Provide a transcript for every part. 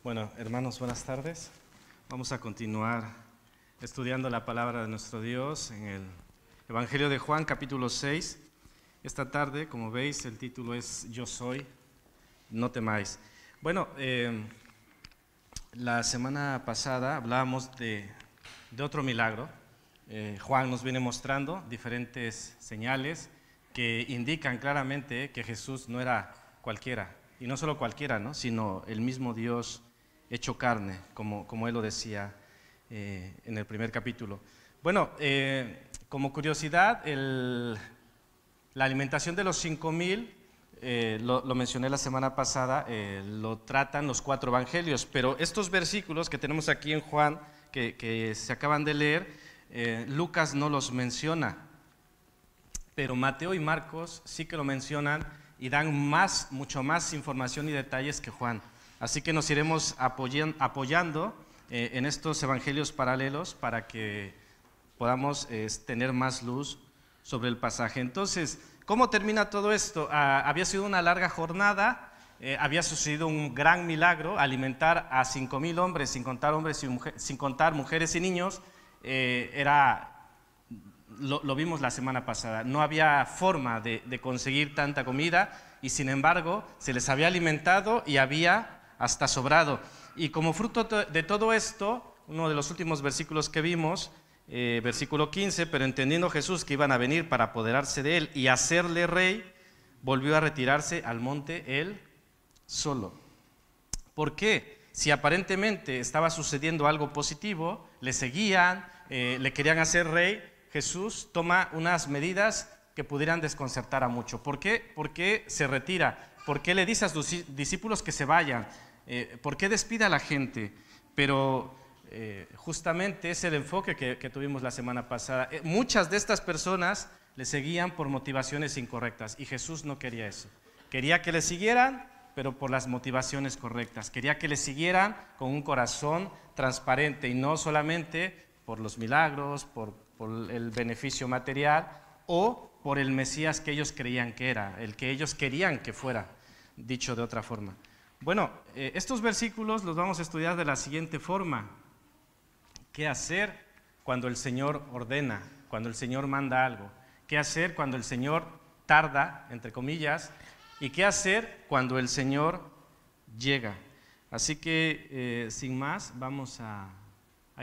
Bueno, hermanos, buenas tardes. Vamos a continuar estudiando la palabra de nuestro Dios en el Evangelio de Juan, capítulo 6. Esta tarde, como veis, el título es Yo soy, no temáis. Bueno, la semana pasada hablábamos de otro milagro. Juan nos viene mostrando diferentes señales que indican claramente que Jesús no era cualquiera, y no solo cualquiera, ¿no?, sino el mismo Dios hecho carne, como él lo decía en el primer capítulo. Bueno, como curiosidad, la alimentación de los 5,000, lo mencioné la semana pasada, lo tratan los 4 evangelios, pero estos versículos que tenemos aquí en Juan, que se acaban de leer, Lucas no los menciona, pero Mateo y Marcos sí que lo mencionan y dan mucho más información y detalles que Juan. Así que nos iremos apoyando en estos evangelios paralelos para que podamos tener más luz sobre el pasaje. Entonces, ¿cómo termina todo esto? Había sido una larga jornada, había sucedido un gran milagro, alimentar a 5,000 hombres, sin contar mujeres y niños. Lo vimos la semana pasada, no había forma de conseguir tanta comida y sin embargo se les había alimentado y había hasta sobrado. Y como fruto de todo esto, uno de los últimos versículos que vimos, versículo 15, pero entendiendo Jesús que iban a venir para apoderarse de él y hacerle rey, volvió a retirarse al monte él solo. ¿Por qué? Si aparentemente estaba sucediendo algo positivo, le seguían, le querían hacer rey, Jesús toma unas medidas que pudieran desconcertar a mucho. ¿Por qué? ¿Por qué se retira? ¿Por qué le dice a sus discípulos que se vayan? ¿Por qué despide a la gente? Pero justamente es el enfoque que tuvimos la semana pasada. Muchas de estas personas le seguían por motivaciones incorrectas y Jesús no quería eso. Quería que le siguieran, pero por las motivaciones correctas. Quería que le siguieran con un corazón transparente y no solamente por los milagros, por el beneficio material o por el Mesías que ellos creían que era, el que ellos querían que fuera, dicho de otra forma. Bueno, estos versículos los vamos a estudiar de la siguiente forma. ¿Qué hacer cuando el Señor ordena, cuando el Señor manda algo? ¿Qué hacer cuando el Señor tarda, entre comillas? ¿Y qué hacer cuando el Señor llega? Así que, sin más, vamos a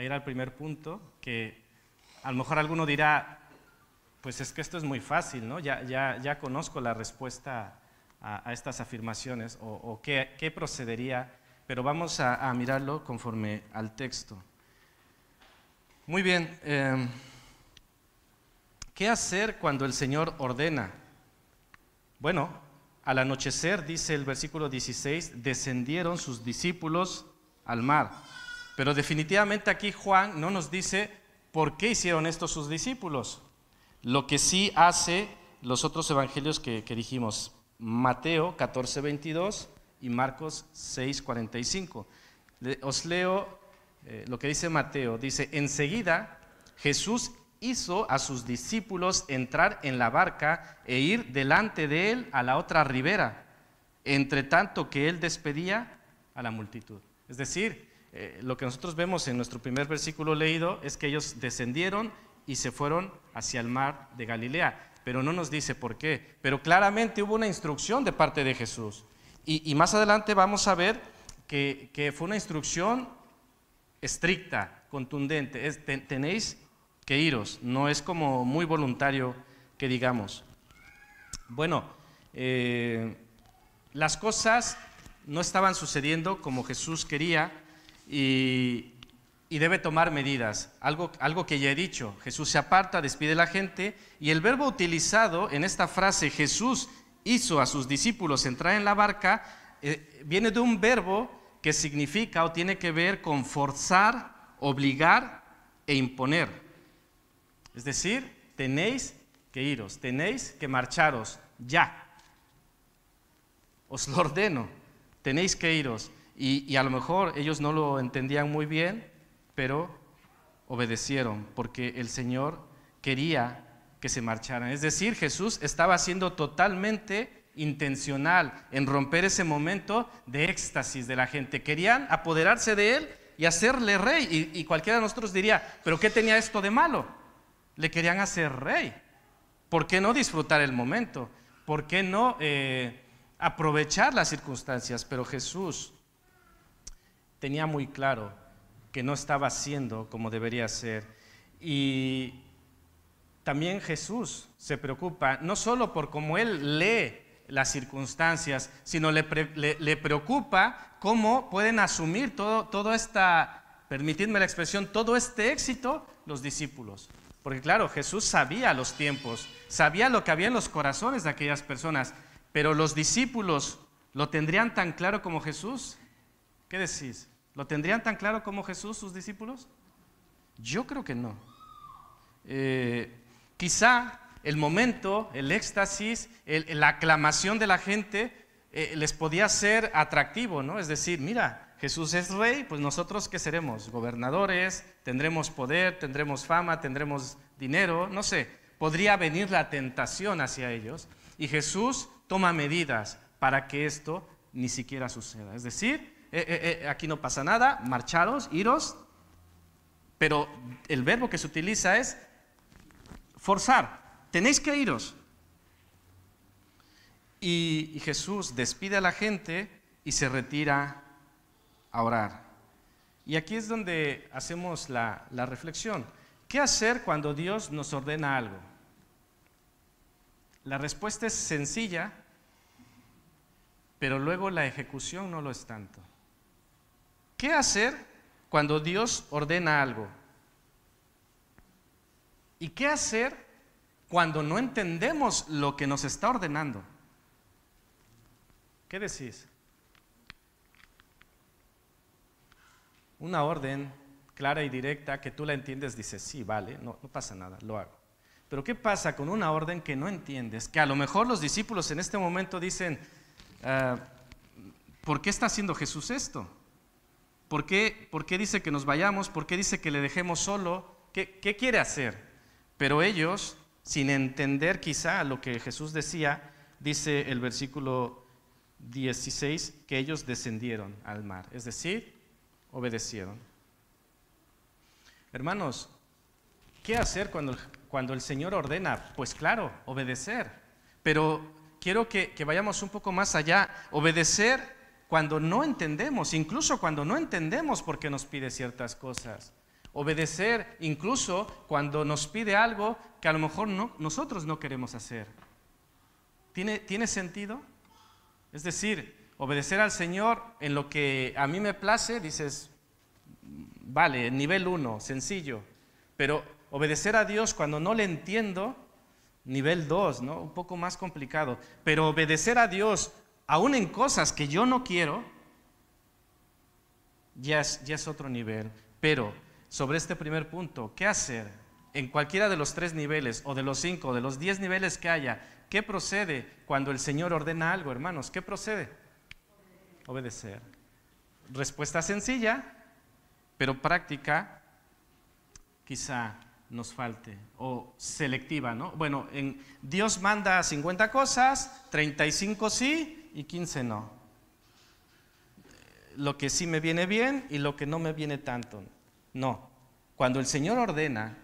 ir al primer punto, que a lo mejor alguno dirá, pues es que esto es muy fácil, ¿no? Ya conozco la respuesta a estas afirmaciones, o qué procedería, pero vamos a mirarlo conforme al texto. Muy bien, ¿qué hacer cuando el Señor ordena? Bueno, al anochecer, dice el versículo 16, descendieron sus discípulos al mar, pero definitivamente aquí Juan no nos dice por qué hicieron esto sus discípulos, lo que sí hace los otros evangelios que dijimos, Mateo 14:22 y Marcos 6:45. Os leo lo que dice Mateo. Dice: enseguida Jesús hizo a sus discípulos entrar en la barca e ir delante de él a la otra ribera, entre tanto que él despedía a la multitud. Es decir, lo que nosotros vemos en nuestro primer versículo leído es que ellos descendieron y se fueron hacia el mar de Galilea. Pero no nos dice por qué. Pero claramente hubo una instrucción de parte de Jesús. Y más adelante vamos a ver que fue una instrucción estricta, contundente. Tenéis que iros. No es como muy voluntario que digamos. Bueno, las cosas no estaban sucediendo como Jesús quería y debe tomar medidas, algo que ya he dicho. Jesús se aparta, despide a la gente, y el verbo utilizado en esta frase, Jesús hizo a sus discípulos entrar en la barca, viene de un verbo que significa o tiene que ver con forzar, obligar e imponer. Es decir, tenéis que iros, tenéis que marcharos ya. Os lo ordeno, tenéis que iros. Y a lo mejor ellos no lo entendían muy bien, pero obedecieron porque el Señor quería que se marcharan. Es decir, Jesús estaba siendo totalmente intencional en romper ese momento de éxtasis de la gente. Querían apoderarse de él y hacerle rey. Y cualquiera de nosotros diría, ¿pero qué tenía esto de malo? Le querían hacer rey. ¿Por qué no disfrutar el momento? ¿Por qué no aprovechar las circunstancias? Pero Jesús tenía muy claro que no estaba haciendo como debería ser. Y también Jesús se preocupa no solo por cómo Él lee las circunstancias, sino le preocupa cómo pueden asumir todo permitidme la expresión, todo este éxito los discípulos. Porque claro, Jesús sabía los tiempos, sabía lo que había en los corazones de aquellas personas, pero los discípulos, ¿lo tendrían tan claro como Jesús? ¿Qué decís? ¿Lo tendrían tan claro como Jesús sus discípulos? Yo creo que no. Quizá el momento, el éxtasis, la aclamación de la gente les podía ser atractivo, ¿no? Es decir, mira, Jesús es rey, pues nosotros ¿qué seremos? Gobernadores, tendremos poder, tendremos fama, tendremos dinero, no sé. Podría venir la tentación hacia ellos y Jesús toma medidas para que esto ni siquiera suceda. Es decir, aquí no pasa nada, marcharos, iros, pero el verbo que se utiliza es forzar. Tenéis que iros. Y Jesús despide a la gente y se retira a orar. Y aquí es donde hacemos la reflexión. ¿Qué hacer cuando Dios nos ordena algo? La respuesta es sencilla, pero luego la ejecución no lo es tanto. ¿Qué hacer cuando Dios ordena algo? ¿Y qué hacer cuando no entendemos lo que nos está ordenando? ¿Qué decís? Una orden clara y directa que tú la entiendes, dices, sí, vale, no pasa nada, lo hago. Pero ¿qué pasa con una orden que no entiendes? Que a lo mejor los discípulos en este momento dicen, ¿por qué está haciendo Jesús esto? ¿Por qué dice que nos vayamos? ¿Por qué dice que le dejemos solo? ¿Qué quiere hacer? Pero ellos, sin entender quizá lo que Jesús decía, dice el versículo 16, que ellos descendieron al mar, es decir, obedecieron. Hermanos, ¿qué hacer cuando el Señor ordena? Pues claro, obedecer. Pero quiero que vayamos un poco más allá. Obedecer cuando no entendemos, incluso cuando no entendemos por qué nos pide ciertas cosas. Obedecer incluso cuando nos pide algo que a lo mejor nosotros no queremos hacer. ¿Tiene sentido? Es decir, obedecer al Señor en lo que a mí me place, dices, vale, nivel 1, sencillo. Pero obedecer a Dios cuando no le entiendo, nivel 2, ¿no? Un poco más complicado. Pero obedecer a Dios aún en cosas que yo no quiero, ya es otro nivel. Pero sobre este primer punto, ¿qué hacer? En cualquiera de los 3 niveles, o de los 5, o de los 10 niveles que haya, ¿qué procede cuando el Señor ordena algo, hermanos? ¿Qué procede? Obedecer. Respuesta sencilla, pero práctica, quizá nos falte, o selectiva, ¿no? Bueno, Dios manda 50 cosas, 35 sí y 15 no. Lo que sí me viene bien y lo que no me viene tanto. No, cuando el Señor ordena,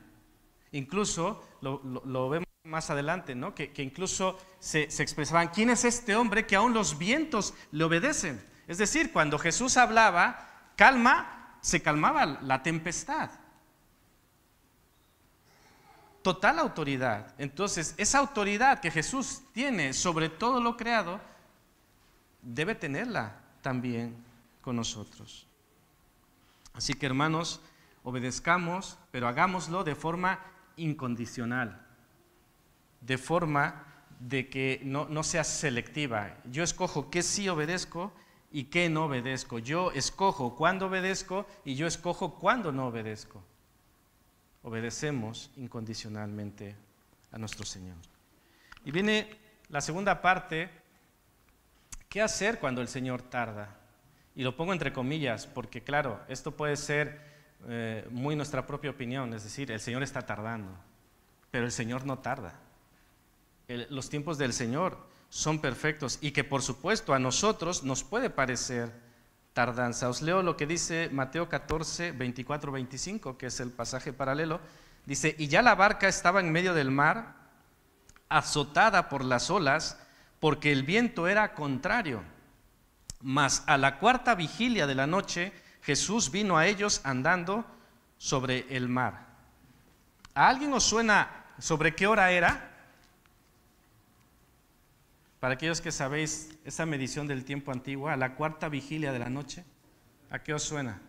incluso lo vemos más adelante, ¿no? Que incluso se expresaban, ¿quién es este hombre que aún los vientos le obedecen? Es decir, cuando Jesús hablaba, calma, se calmaba la tempestad. Total autoridad. Entonces, esa autoridad que Jesús tiene sobre todo lo creado, debe tenerla también con nosotros. Así que, hermanos, obedezcamos, pero hagámoslo de forma incondicional, de forma de que no sea selectiva. Yo escojo qué sí obedezco y qué no obedezco. Yo escojo cuándo obedezco y yo escojo cuándo no obedezco. Obedecemos incondicionalmente a nuestro Señor. Y viene la segunda parte, ¿qué hacer cuando el Señor tarda? Y lo pongo entre comillas, porque claro, esto puede ser muy nuestra propia opinión, es decir, el Señor está tardando, pero el Señor no tarda. Los tiempos del Señor son perfectos y que por supuesto a nosotros nos puede parecer tardanza. Os leo lo que dice Mateo 14, 24, 25, que es el pasaje paralelo. Dice, y ya la barca estaba en medio del mar, azotada por las olas, porque el viento era contrario. Mas a la cuarta vigilia de la noche, Jesús vino a ellos andando sobre el mar. ¿A alguien os suena sobre qué hora era? Para aquellos que sabéis esa medición del tiempo antigua, a la cuarta vigilia de la noche, ¿a qué os suena?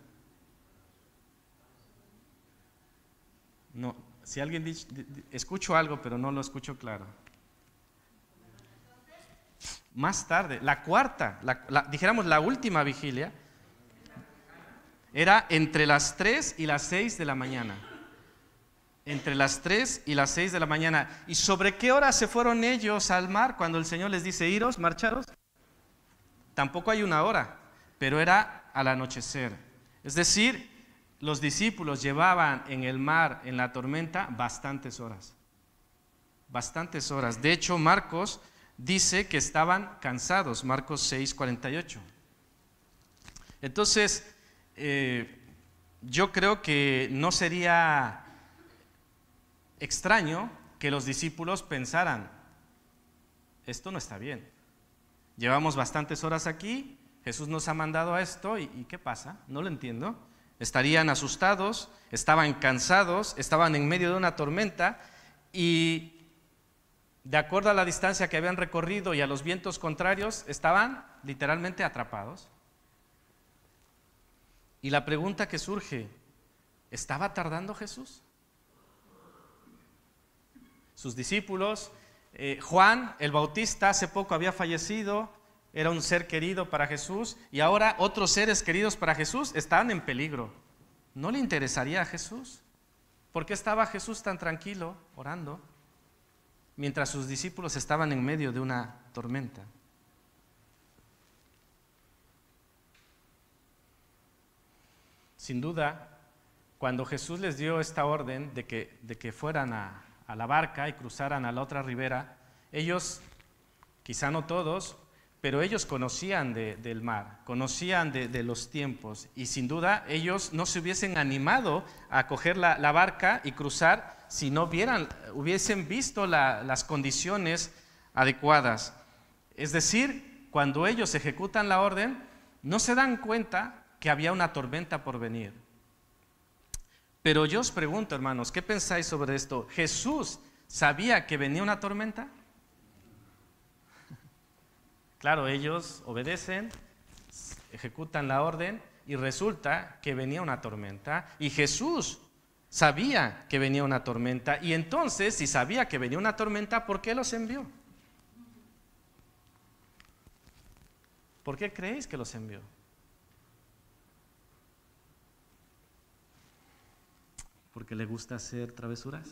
No, si alguien dice, escucho algo, pero no lo escucho claro. Más tarde, la cuarta, dijéramos la última vigilia, era entre las 3 y las 6 de la mañana. Entre las 3 y las 6 de la mañana. ¿Y sobre qué hora se fueron ellos al mar cuando el Señor les dice, iros, marcharos? Tampoco hay una hora, pero era al anochecer. Es decir, los discípulos llevaban en el mar, en la tormenta, bastantes horas. Bastantes horas. De hecho, Marcos dice que estaban cansados, Marcos 6, 48. Entonces, yo creo que no sería extraño que los discípulos pensaran, esto no está bien. Llevamos bastantes horas aquí, Jesús nos ha mandado a esto, ¿y qué pasa? No lo entiendo. Estarían asustados, estaban cansados, estaban en medio de una tormenta y de acuerdo a la distancia que habían recorrido y a los vientos contrarios, estaban literalmente atrapados. Y la pregunta que surge, ¿estaba tardando Jesús? Sus discípulos, Juan el Bautista hace poco había fallecido, era un ser querido para Jesús, y ahora otros seres queridos para Jesús estaban en peligro. ¿No le interesaría a Jesús? ¿Por qué estaba Jesús tan tranquilo, orando, mientras sus discípulos estaban en medio de una tormenta? Sin duda, cuando Jesús les dio esta orden de que fueran a la barca y cruzaran a la otra ribera, ellos, quizá no todos, pero ellos conocían del mar, conocían de los tiempos, y sin duda ellos no se hubiesen animado a coger la barca y cruzar si no hubiesen visto las condiciones adecuadas. Es decir, cuando ellos ejecutan la orden, no se dan cuenta que había una tormenta por venir. Pero yo os pregunto, hermanos, ¿qué pensáis sobre esto? ¿Jesús sabía que venía una tormenta? Claro, ellos obedecen, ejecutan la orden y resulta que venía una tormenta. Y Jesús sabía que venía una tormenta. Y entonces, si sabía que venía una tormenta, ¿por qué los envió? ¿Por qué creéis que los envió? ¿Porque le gusta hacer travesuras?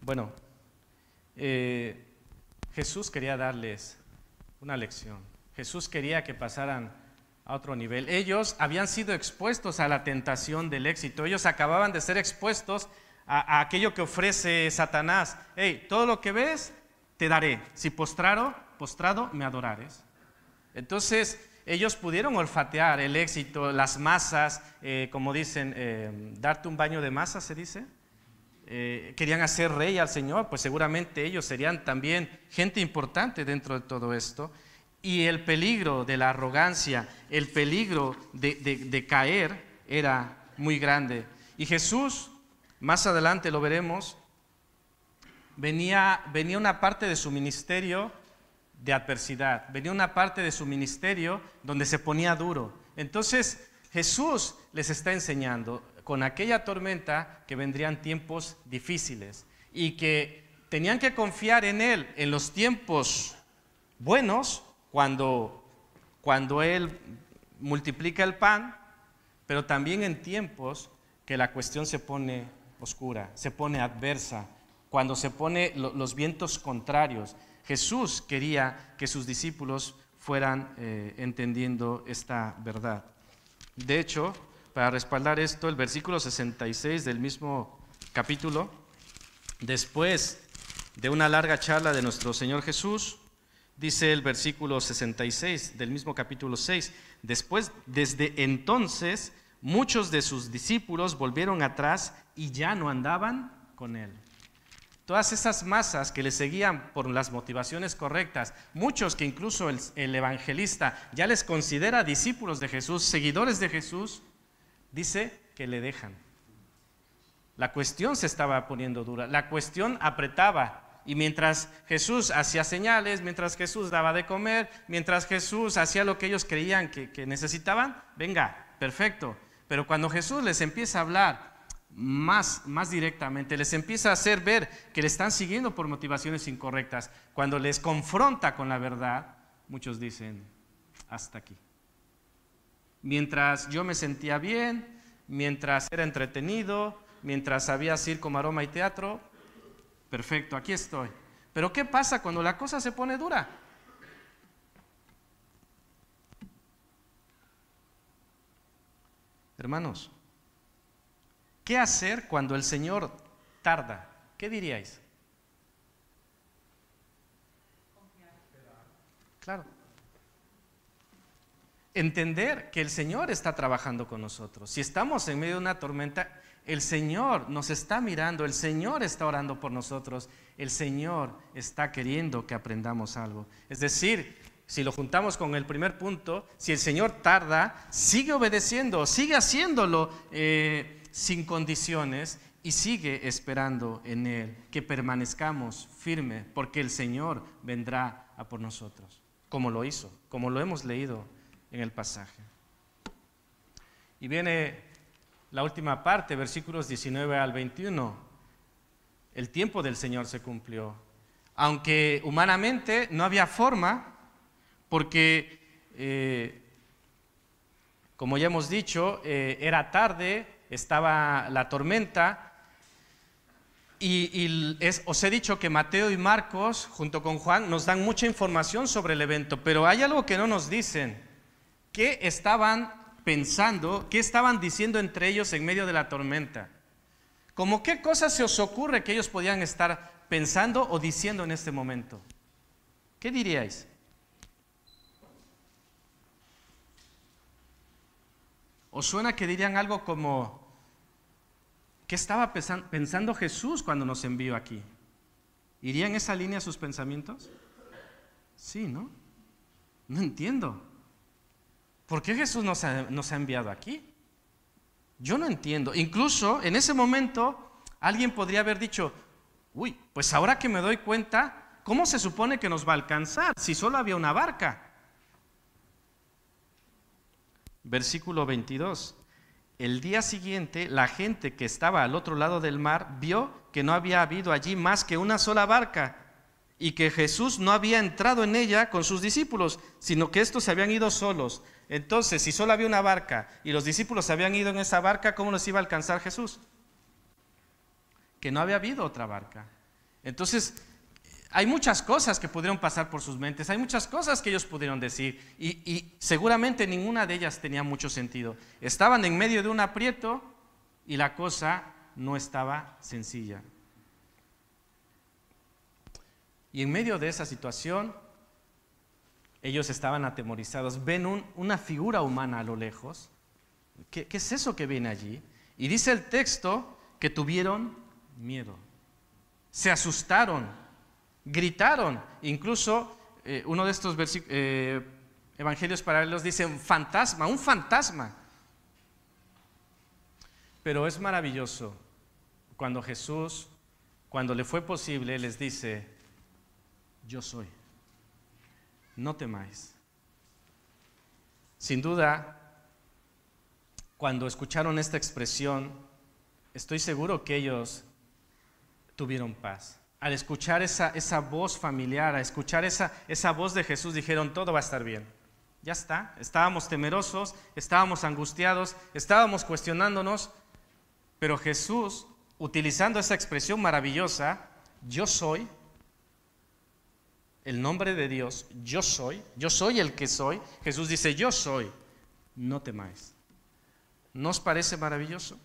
Bueno, Jesús quería darles una lección. Jesús quería que pasaran a otro nivel. Ellos habían sido expuestos a la tentación del éxito. Ellos acababan de ser expuestos a aquello que ofrece Satanás. Hey, todo lo que ves, te daré. Si postrado, me adorares. Entonces, ellos pudieron olfatear el éxito, las masas, como dicen, darte un baño de masa, se dice. Querían hacer rey al Señor, pues seguramente ellos serían también gente importante dentro de todo esto. Y el peligro de la arrogancia, el peligro de caer era muy grande. Y Jesús, más adelante lo veremos, venía una parte de su ministerio de adversidad, venía una parte de su ministerio donde se ponía duro. Entonces Jesús les está enseñando con aquella tormenta que vendrían tiempos difíciles y que tenían que confiar en Él en los tiempos buenos, cuando Él multiplica el pan, pero también en tiempos que la cuestión se pone oscura, se pone adversa, cuando se pone los vientos contrarios. Jesús quería que sus discípulos fueran entendiendo esta verdad. De hecho, para respaldar esto, el versículo 66 del mismo capítulo Después de una larga charla de nuestro Señor Jesús, dice el versículo 66 del mismo capítulo 6, después, desde entonces, muchos de sus discípulos volvieron atrás y ya no andaban con él. Todas esas masas que le seguían por las motivaciones correctas, muchos que incluso el evangelista ya les considera discípulos de Jesús, seguidores de Jesús, dice que le dejan. La cuestión se estaba poniendo dura, la cuestión apretaba, y mientras Jesús hacía señales, mientras Jesús daba de comer, mientras Jesús hacía lo que ellos creían que necesitaban, venga, perfecto. Pero cuando Jesús les empieza a hablar más directamente, les empieza a hacer ver que le están siguiendo por motivaciones incorrectas, cuando les confronta con la verdad, muchos dicen, hasta aquí. Mientras yo me sentía bien, mientras era entretenido, mientras sabía circo, maroma y teatro, perfecto, aquí estoy. Pero ¿qué pasa cuando la cosa se pone dura? Hermanos, ¿qué hacer cuando el Señor tarda? ¿Qué diríais? Claro. Entender que el Señor está trabajando con nosotros. Si estamos en medio de una tormenta, el Señor nos está mirando, el Señor está orando por nosotros, el Señor está queriendo que aprendamos algo. Es decir, si lo juntamos con el primer punto, si el Señor tarda, sigue obedeciendo, sigue haciéndolo sin condiciones y sigue esperando en Él, que permanezcamos firmes, porque el Señor vendrá a por nosotros, como lo hizo, como lo hemos leído en el pasaje. Y viene la última parte, versículos 19 al 21. El tiempo del Señor se cumplió, aunque humanamente no había forma, porque como ya hemos dicho, era tarde, estaba la tormenta, os he dicho que Mateo y Marcos, junto con Juan, nos dan mucha información sobre el evento, pero hay algo que no nos dicen. ¿Qué estaban pensando? ¿Qué estaban diciendo entre ellos en medio de la tormenta? ¿Cómo qué cosas se os ocurre que ellos podían estar pensando o diciendo en este momento? ¿Qué diríais? ¿Os suena que dirían algo como, ¿qué estaba pensando Jesús cuando nos envió aquí? ¿Iría en esa línea sus pensamientos? Sí, ¿no? No entiendo. ¿Por qué Jesús nos ha enviado aquí? Yo no entiendo. Incluso en ese momento alguien podría haber dicho, uy, pues ahora que me doy cuenta, ¿cómo se supone que nos va a alcanzar si solo había una barca? Versículo 22. El día siguiente, la gente que estaba al otro lado del mar vio que no había habido allí más que una sola barca y que Jesús no había entrado en ella con sus discípulos, sino que estos se habían ido solos. Entonces, si solo había una barca y los discípulos se habían ido en esa barca, ¿cómo nos iba a alcanzar Jesús? Que no había habido otra barca. Entonces, hay muchas cosas que pudieron pasar por sus mentes, hay muchas cosas que ellos pudieron decir y seguramente ninguna de ellas tenía mucho sentido. Estaban en medio de un aprieto y la cosa no estaba sencilla. Y en medio de esa situación, ellos estaban atemorizados. Ven una figura humana a lo lejos. ¿Qué es eso que viene allí? Y dice el texto que tuvieron miedo. Se asustaron, gritaron. Incluso uno de estos evangelios paralelos dice un fantasma. Pero es maravilloso cuando Jesús, cuando le fue posible, les dice, yo soy. No temáis. Sin duda, cuando escucharon esta expresión, estoy seguro que ellos tuvieron paz. Al escuchar esa voz familiar, al escuchar esa voz de Jesús, dijeron, todo va a estar bien. Ya está, estábamos temerosos, estábamos angustiados, estábamos cuestionándonos, pero Jesús, utilizando esa expresión maravillosa, yo soy, el nombre de Dios, yo soy el que soy. Jesús dice, yo soy, no temáis. ¿No os parece maravilloso?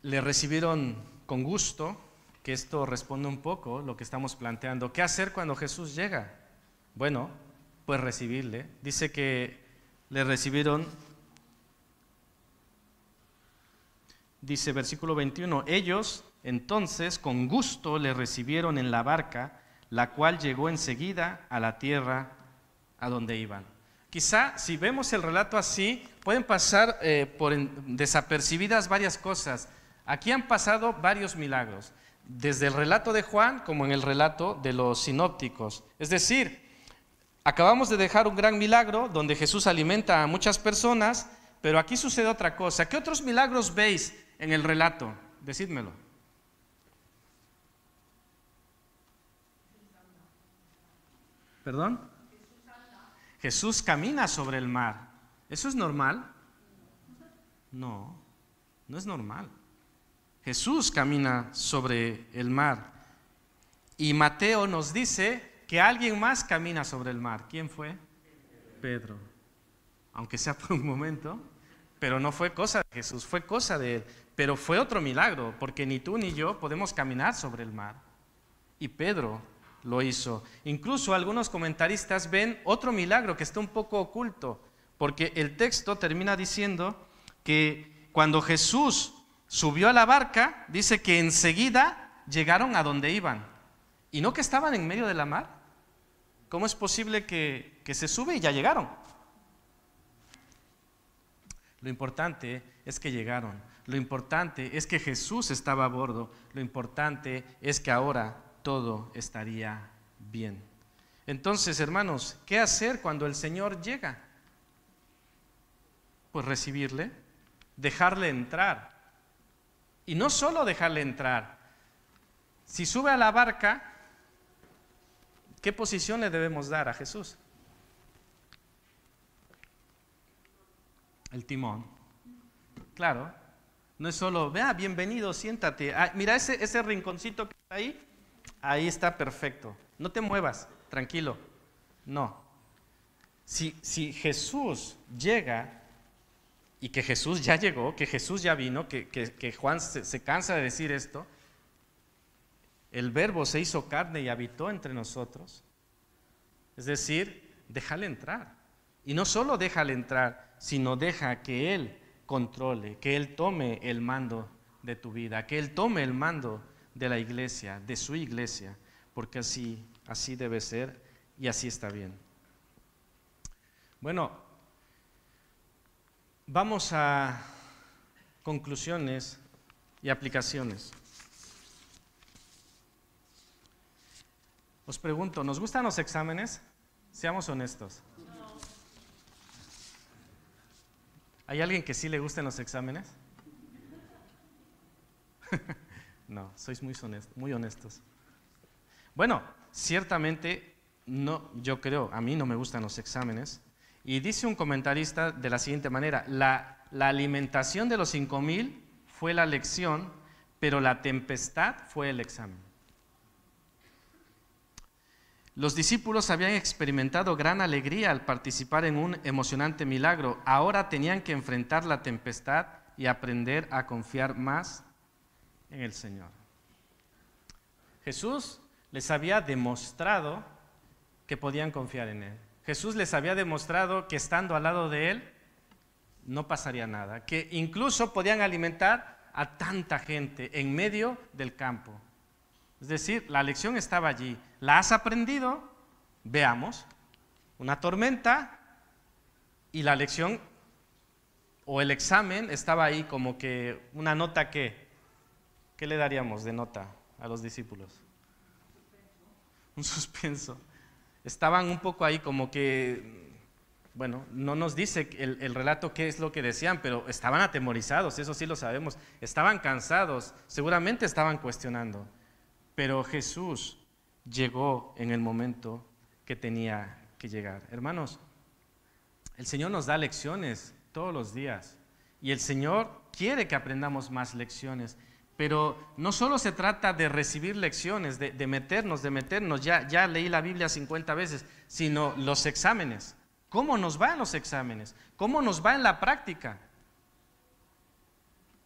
le recibieron con gusto, que esto responde un poco lo que estamos planteando. ¿Qué hacer cuando Jesús llega? Bueno, pues recibirle. Dice que le recibieron, dice versículo 21, ellos entonces con gusto le recibieron en la barca, la cual llegó enseguida a la tierra a donde iban. Quizá si vemos el relato así, pueden pasar por desapercibidas varias cosas. Aquí han pasado varios milagros, desde el relato de Juan como en el relato de los sinópticos. Es decir, acabamos de dejar un gran milagro donde Jesús alimenta a muchas personas, pero aquí sucede otra cosa. ¿Qué otros milagros veis en el relato? Decídmelo. ¿Perdón? Jesús camina sobre el mar. ¿Eso es normal? No, no es normal. Jesús camina sobre el mar. Y Mateo nos dice que alguien más camina sobre el mar. ¿Quién fue? Pedro. Aunque sea por un momento, pero no fue cosa de Jesús, fue cosa de él. Pero fue otro milagro, porque ni tú ni yo podemos caminar sobre el mar. Y Pedro lo hizo. Incluso algunos comentaristas ven otro milagro que está un poco oculto, porque el texto termina diciendo que cuando Jesús subió a la barca, dice que enseguida llegaron a donde iban. ¿Y no que estaban en medio de la mar? ¿Cómo es posible que se sube y ya llegaron? Lo importante es que llegaron. Lo importante es que Jesús estaba a bordo. Lo importante es que ahora todo estaría bien. Entonces, hermanos, ¿qué hacer cuando el Señor llega? Pues recibirle, dejarle entrar. Y no solo dejarle entrar. Si sube a la barca, ¿qué posición le debemos dar a Jesús? El timón. Claro. No es solo, vea, bienvenido, siéntate. Ah, mira ese rinconcito que está ahí. Ahí está perfecto. No te muevas, tranquilo. No. Si Jesús llega, y que Jesús ya llegó, que Jesús ya vino, que Juan se cansa de decir esto, el Verbo se hizo carne y habitó entre nosotros. Es decir, déjale entrar. Y no solo déjale entrar, sino deja que Él controle, que Él tome el mando de tu vida, que Él tome el mando de la iglesia, de su iglesia, porque así debe ser y así está bien. Bueno, vamos a conclusiones y aplicaciones. Os pregunto, ¿nos gustan los exámenes? Seamos honestos. ¿Hay alguien que sí le gusten los exámenes? No, sois muy honestos. Bueno, ciertamente no, yo creo, a mí no me gustan los exámenes. Y dice un comentarista de la siguiente manera: la alimentación de los 5,000 fue la lección, pero la tempestad fue el examen. Los discípulos habían experimentado gran alegría al participar en un emocionante milagro. Ahora tenían que enfrentar la tempestad y aprender a confiar más en el Señor. Jesús les había demostrado que podían confiar en Él. Jesús les había demostrado que estando al lado de Él no pasaría nada, que incluso podían alimentar a tanta gente en medio del campo. Es decir, la lección estaba allí. ¿La has aprendido? Veamos. Una tormenta y la lección o el examen estaba ahí como que una nota que, ¿qué le daríamos de nota a los discípulos? Un suspenso. Estaban un poco ahí como que, bueno, no nos dice el relato qué es lo que decían, pero estaban atemorizados, eso sí lo sabemos. Estaban cansados, seguramente estaban cuestionando. Pero Jesús llegó en el momento que tenía que llegar. Hermanos, el Señor nos da lecciones todos los días y el Señor quiere que aprendamos más lecciones, pero no solo se trata de recibir lecciones, de meternos, ya leí la Biblia 50 veces, sino los exámenes. ¿Cómo nos va en los exámenes? ¿Cómo nos va en la práctica?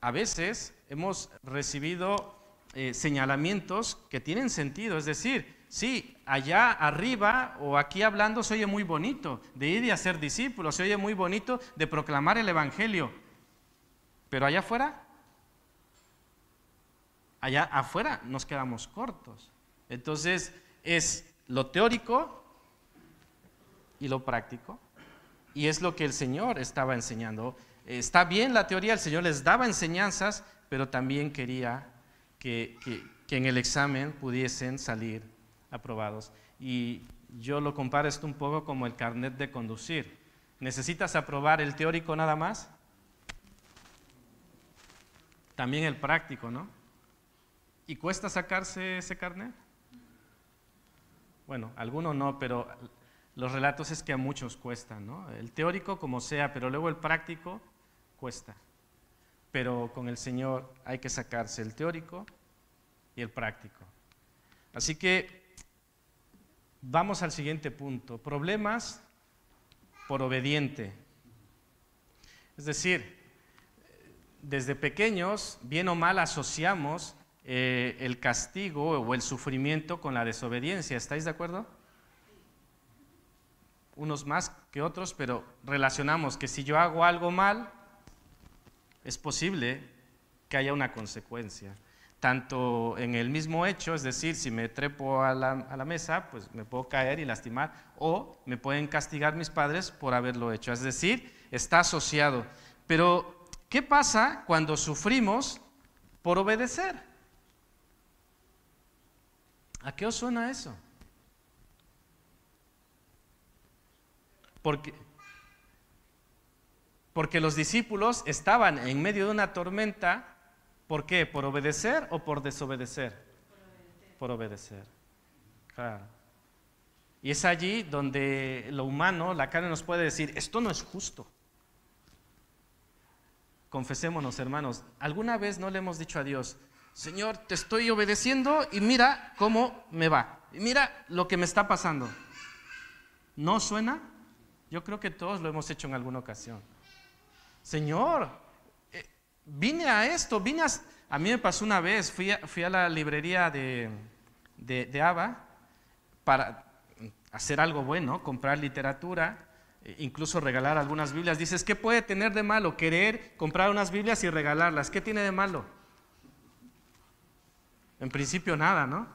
A veces hemos recibido señalamientos que tienen sentido, es decir, sí, allá arriba o aquí hablando se oye muy bonito, de ir y hacer discípulos, se oye muy bonito de proclamar el Evangelio, pero allá afuera nos quedamos cortos. Entonces es lo teórico y lo práctico, y es lo que el Señor estaba enseñando. Está bien la teoría, el Señor les daba enseñanzas, pero también quería que en el examen pudiesen salir aprobados. Y yo lo comparo esto un poco como el carnet de conducir. ¿Necesitas aprobar el teórico nada más? También el práctico, ¿no? ¿Y cuesta sacarse ese carnet? Bueno, algunos no, pero los relatos es que a muchos cuestan, ¿no? El teórico como sea, pero luego el práctico cuesta. Pero con el Señor hay que sacarse el teórico y el práctico. Así que vamos al siguiente punto. Problemas por obediente. Es decir, desde pequeños, bien o mal, asociamos el castigo o el sufrimiento con la desobediencia. ¿Estáis de acuerdo? Unos más que otros, pero relacionamos que si yo hago algo mal, es posible que haya una consecuencia. Tanto en el mismo hecho, es decir, si me trepo a la mesa, pues me puedo caer y lastimar, o me pueden castigar mis padres por haberlo hecho. Es decir, está asociado. Pero, ¿qué pasa cuando sufrimos por obedecer? ¿A qué os suena eso? Porque los discípulos estaban en medio de una tormenta. ¿Por qué? ¿Por obedecer o por desobedecer? Por obedecer. Claro. Y es allí donde lo humano, la carne nos puede decir, esto no es justo. Confesémonos, hermanos, ¿alguna vez no le hemos dicho a Dios, Señor, te estoy obedeciendo y mira cómo me va? Y mira lo que me está pasando. ¿No suena? Yo creo que todos lo hemos hecho en alguna ocasión. Señor, vine a esto, a mí me pasó una vez, fui a la librería de Abba para hacer algo bueno, comprar literatura, incluso regalar algunas Biblias. Dices, ¿qué puede tener de malo querer comprar unas Biblias y regalarlas? ¿Qué tiene de malo? En principio nada, ¿no?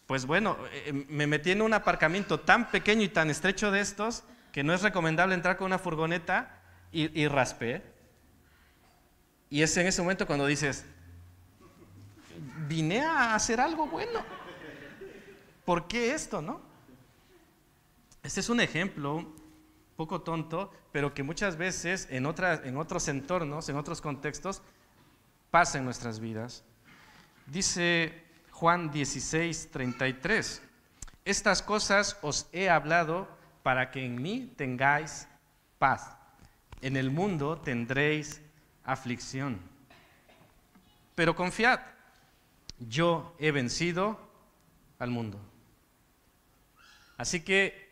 Pues bueno, me metí en un aparcamiento tan pequeño y tan estrecho de estos que no es recomendable entrar con una furgoneta y raspé. Y es en ese momento cuando dices, vine a hacer algo bueno. ¿Por qué esto, no? Este es un ejemplo un poco tonto, pero que muchas veces en otros entornos, en otros contextos, pasa en nuestras vidas. Dice Juan 16:33, estas cosas os he hablado para que en mí tengáis paz. En el mundo tendréis aflicción. Pero confiad, yo he vencido al mundo. Así que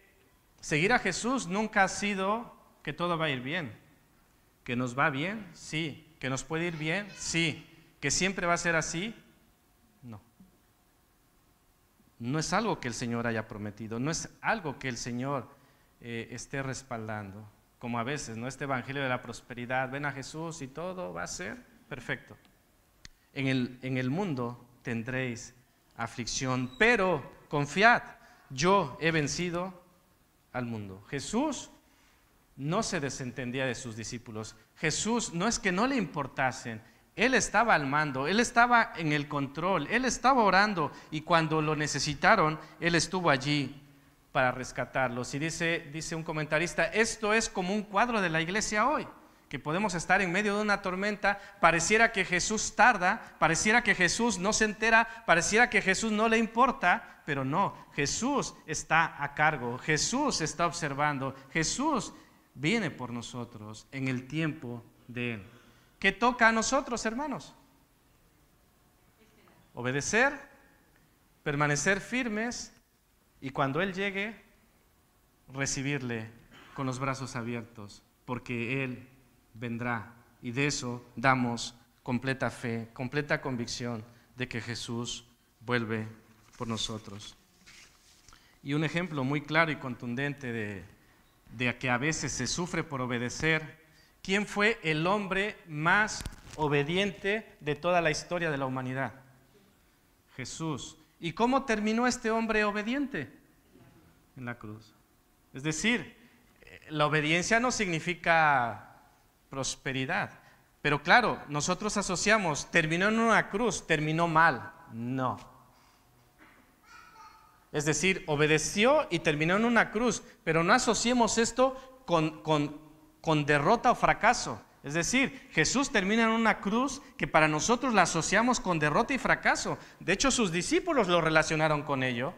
seguir a Jesús nunca ha sido que todo va a ir bien. ¿Que nos va bien? Sí. ¿Que nos puede ir bien? Sí. ¿Que siempre va a ser así? No. No es algo que el Señor haya prometido, no es algo que el Señor esté respaldando. Como a veces, ¿no? Este evangelio de la prosperidad, ven a Jesús y todo va a ser perfecto. En el mundo tendréis aflicción, pero confiad, yo he vencido al mundo. Jesús no se desentendía de sus discípulos. Jesús no es que no le importasen, Él estaba al mando, Él estaba en el control, Él estaba orando y cuando lo necesitaron, Él estuvo allí para rescatarlos. Y dice un comentarista, esto es como un cuadro de la iglesia hoy, que podemos estar en medio de una tormenta, pareciera que Jesús tarda, pareciera que Jesús no se entera, pareciera que Jesús no le importa, pero no, Jesús está a cargo, Jesús está observando, Jesús viene por nosotros en el tiempo de Él. ¿Qué toca a nosotros, hermanos? Obedecer, permanecer firmes y cuando Él llegue, recibirle con los brazos abiertos, porque Él vendrá y de eso damos completa fe, completa convicción de que Jesús vuelve por nosotros. Y un ejemplo muy claro y contundente de que a veces se sufre por obedecer. ¿Quién fue el hombre más obediente de toda la historia de la humanidad? Jesús. ¿Y cómo terminó este hombre obediente? En la cruz. Es decir, la obediencia no significa prosperidad. Pero claro, nosotros asociamos, terminó en una cruz, terminó mal. No. Es decir, obedeció y terminó en una cruz, pero no asociemos esto con derrota o fracaso. Es decir, Jesús termina en una cruz que para nosotros la asociamos con derrota y fracaso. De hecho, sus discípulos lo relacionaron con ello.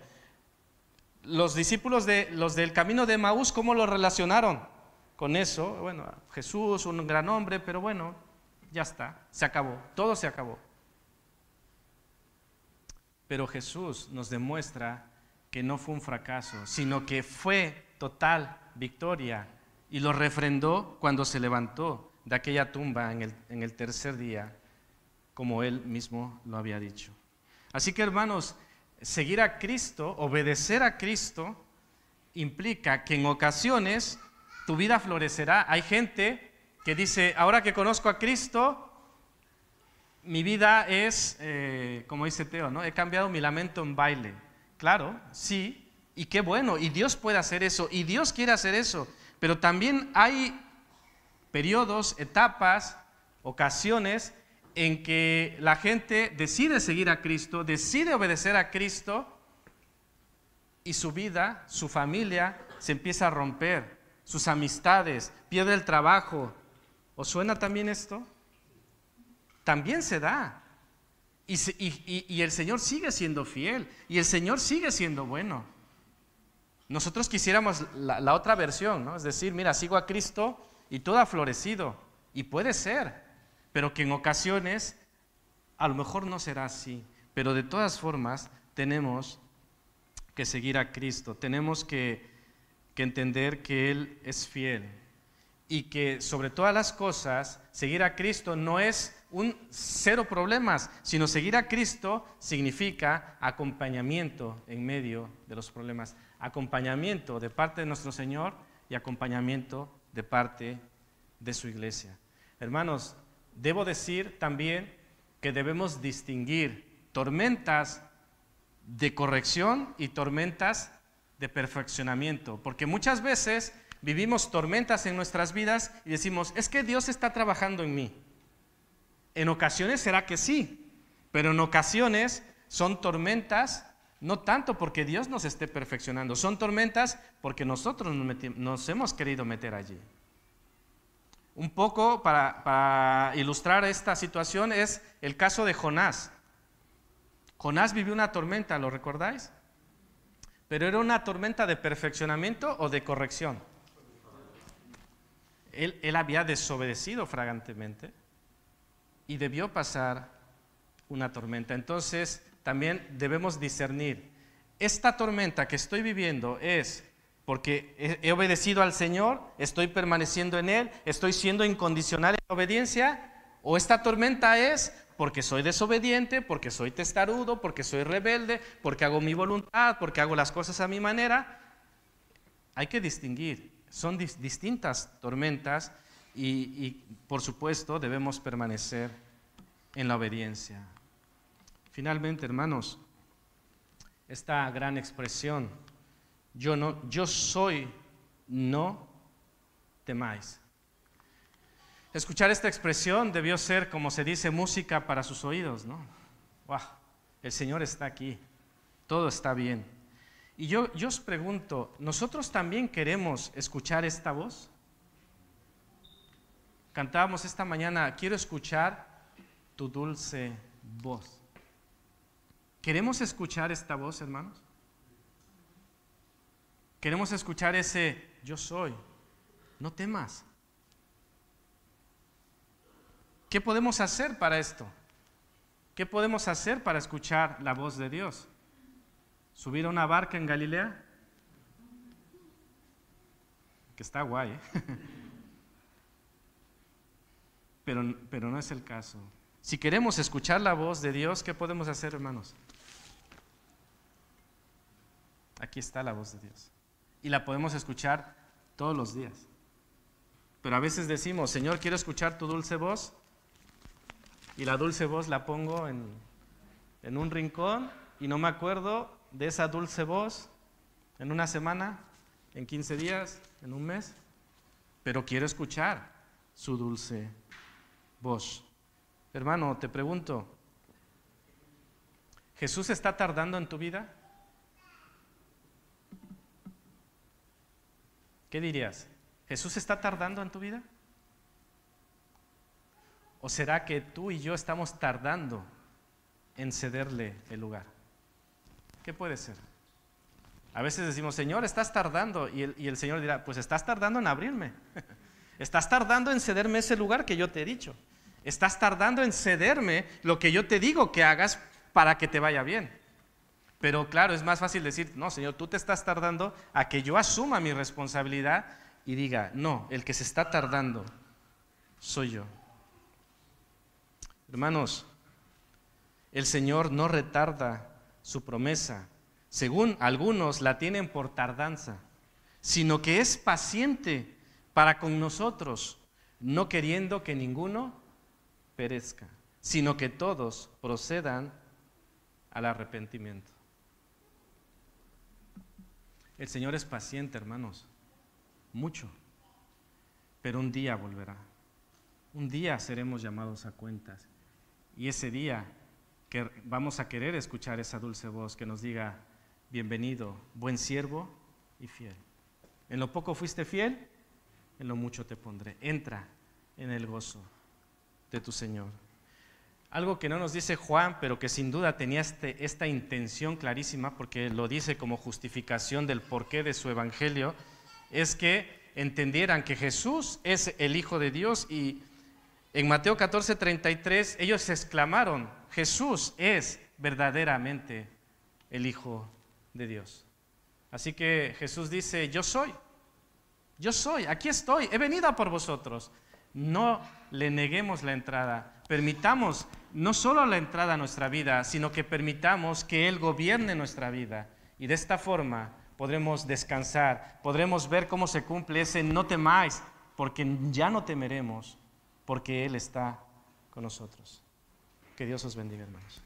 Los discípulos los del camino de Emaús, ¿cómo lo relacionaron con eso? Bueno, Jesús, un gran hombre, pero bueno, ya está, se acabó, todo se acabó. Pero Jesús nos demuestra que no fue un fracaso, sino que fue total victoria, y lo refrendó cuando se levantó de aquella tumba en el tercer día, como Él mismo lo había dicho. Así que, hermanos, seguir a Cristo, obedecer a Cristo, implica que en ocasiones tu vida florecerá. Hay gente que dice, ahora que conozco a Cristo, mi vida es, como dice Teo, ¿no? He cambiado mi lamento en baile. Claro, sí, y qué bueno, y Dios puede hacer eso, y Dios quiere hacer eso, pero también hay periodos, etapas, ocasiones en que la gente decide seguir a Cristo, decide obedecer a Cristo, y su vida, su familia se empieza a romper, sus amistades, pierde el trabajo. ¿Os suena también esto? También se da. Y el Señor sigue siendo fiel, y el Señor sigue siendo bueno. Nosotros quisiéramos la otra versión, ¿no? Es decir, mira, sigo a Cristo y todo ha florecido, y puede ser, pero que en ocasiones a lo mejor no será así. Pero de todas formas tenemos que seguir a Cristo, tenemos que entender que Él es fiel, y que sobre todas las cosas seguir a Cristo no es un cero problemas, sino seguir a Cristo significa acompañamiento en medio de los problemas, acompañamiento de parte de nuestro Señor y acompañamiento de parte de su iglesia. Hermanos, debo decir también que debemos distinguir tormentas de corrección y tormentas de perfeccionamiento, porque muchas veces vivimos tormentas en nuestras vidas y decimos, es que Dios está trabajando en mí. En ocasiones será que sí, pero en ocasiones son tormentas no tanto porque Dios nos esté perfeccionando, son tormentas porque nosotros nos hemos querido meter allí. Un poco para ilustrar esta situación es el caso de Jonás. Jonás vivió una tormenta, ¿lo recordáis? Pero ¿era una tormenta de perfeccionamiento o de corrección? Él había desobedecido flagrantemente y debió pasar una tormenta. Entonces, también debemos discernir, esta tormenta que estoy viviendo es porque he obedecido al Señor, estoy permaneciendo en Él, estoy siendo incondicional en la obediencia, o esta tormenta es porque soy desobediente, porque soy testarudo, porque soy rebelde, porque hago mi voluntad, porque hago las cosas a mi manera. Hay que distinguir, son distintas tormentas y por supuesto debemos permanecer en la obediencia. Finalmente, hermanos, esta gran expresión, yo soy, no temáis. Escuchar esta expresión debió ser, como se dice, música para sus oídos, ¿no? ¡Wow! El Señor está aquí, todo está bien. Y yo os pregunto, ¿nosotros también queremos escuchar esta voz? Cantábamos esta mañana, quiero escuchar tu dulce voz. ¿Queremos escuchar esta voz, hermanos? ¿Queremos escuchar ese yo soy? No temas. ¿Qué podemos hacer para esto? ¿Qué podemos hacer para escuchar la voz de Dios? ¿Subir a una barca en Galilea? Que está guay, ¿eh? Pero no es el caso. Si queremos escuchar la voz de Dios, ¿qué podemos hacer, hermanos? Aquí está la voz de Dios. Y la podemos escuchar todos los días. Pero a veces decimos, Señor, quiero escuchar tu dulce voz. Y la dulce voz la pongo en un rincón y no me acuerdo de esa dulce voz en una semana, en 15 días, en un mes. Pero quiero escuchar su dulce voz. Hermano, te pregunto, ¿Jesús está tardando en tu vida? ¿Qué dirías? ¿Jesús está tardando en tu vida? ¿O será que tú y yo estamos tardando en cederle el lugar? ¿Qué puede ser? A veces decimos, Señor, estás tardando, y el Señor dirá, pues estás tardando en abrirme. Estás tardando en cederme ese lugar que yo te he dicho. Estás tardando en cederme lo que yo te digo que hagas para que te vaya bien. Pero claro, es más fácil decir, no, Señor, tú te estás tardando a que yo asuma mi responsabilidad y diga, no, el que se está tardando soy yo. Hermanos, el Señor no retarda su promesa, según algunos la tienen por tardanza, sino que es paciente para con nosotros, no queriendo que ninguno perezca, sino que todos procedan al arrepentimiento. El Señor es paciente, hermanos, mucho, pero un día volverá. Un día seremos llamados a cuentas, y ese día que vamos a querer escuchar esa dulce voz que nos diga, bienvenido, buen siervo y fiel. En lo poco fuiste fiel, en lo mucho te pondré. Entra en el gozo de tu Señor. Algo que no nos dice Juan, pero que sin duda tenía esta intención clarísima, porque lo dice como justificación del porqué de su evangelio, es que entendieran que Jesús es el Hijo de Dios. Y en Mateo 14:33 ellos exclamaron, Jesús es verdaderamente el Hijo de Dios. Así que Jesús dice, yo soy, aquí estoy, he venido a por vosotros. No le neguemos la entrada, permitamos no solo la entrada a nuestra vida, sino que permitamos que Él gobierne nuestra vida. Y de esta forma podremos descansar, podremos ver cómo se cumple ese no temáis, porque ya no temeremos, porque Él está con nosotros. Que Dios os bendiga, hermanos.